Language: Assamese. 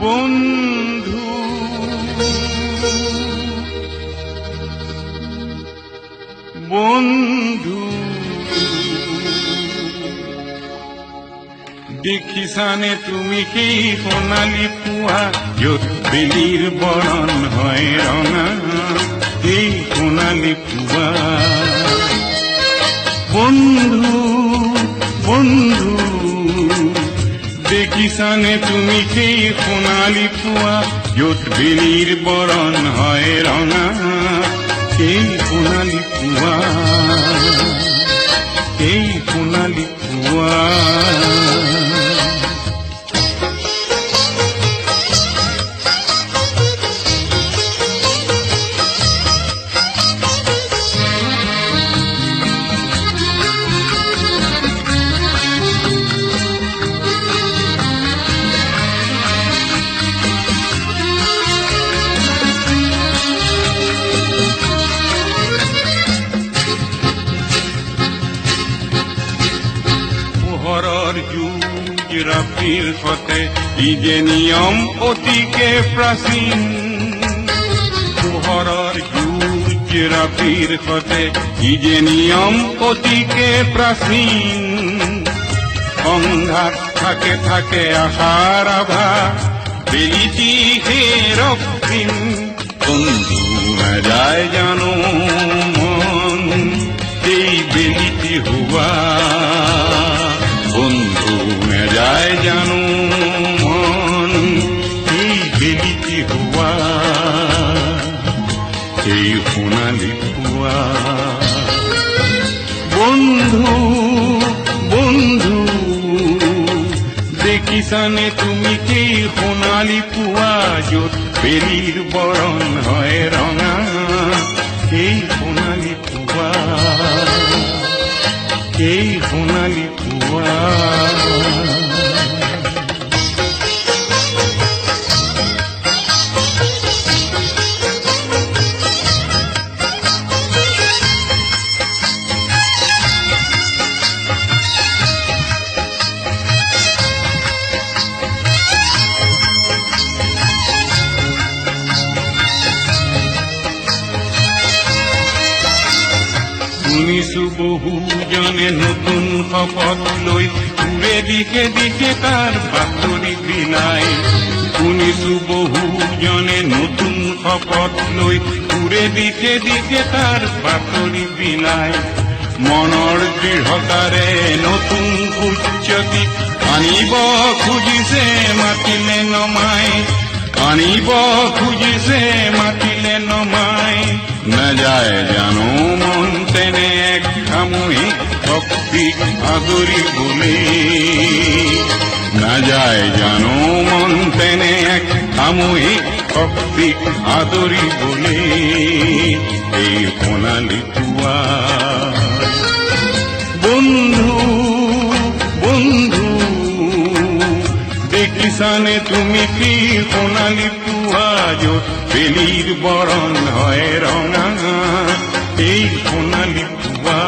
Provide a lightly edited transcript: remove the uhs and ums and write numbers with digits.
বন্ধু বন্ধু দেখিছানে তুমি সেই সোণালী পুৱা য'ত বেলিৰ বৰণ হয় ৰঙা, সেই সোণালী পুৱা। বন্ধু বন্ধু দেখিছানে তুমি সেই সোণালী পুৱা য'ত বেলিৰ বৰণ হয় ৰঙা, সেই সোণালী পুৱা, সেই সোণালী পুৱা। পোহৰৰ যুগ ৰাতিৰ সতে ই যে নিয়ম অতিকে প্ৰাচীন। পোহৰৰ যুগ ৰাতিৰ সতে ই যে নিয়ম অতিকে প্ৰাচীন। সংঘাত থাকে থাকে আশাৰ আভা, বেলিটি হে ৰক্তিম। বন্ধু নাযায় জানো মন এই বেলিটি হোৱা, বন্ধু নাযায় জানো মন এই বেলিটি হোৱা, এই সোণালী পুৱা। বন্ধু বন্ধু দেখিছানে তুমি সেই সোণালী পুৱা য'ত বেলিৰ বৰণ হয় ৰঙা, সেই সোণালী পুৱা, সেই সোণালী পুৱা। শুনিছো বহুজনে নতুন শপত লৈ উৰে দিশে দিশে তাৰ বাতৰি বিলাই। শুনিছো বহুজনে নতুন শপত লৈ উৰে দিশে দিশে তাৰ বাতৰি বিলাই। মনৰ দৃঢ়তাৰে নতুন সূৰ্যটি আনিব খুজিছে মাতিলে নমাই, আনিব খুজিছে মাতিলে নমাই। নাযায় জানো মন তেনে এক সামূহিক শক্তিক আদৰিবলৈ, নাযায় জানো মন তেনে এক সামূহিক শক্তিক আদৰিবলৈ, এই সোণালী পুৱা। বন্ধু বন্ধু দেখিছানে তুমি কি সোণালী পুৱা য'ত বেলিৰ বৰণ হয় ৰঙা, এই সোণালী পুৱা।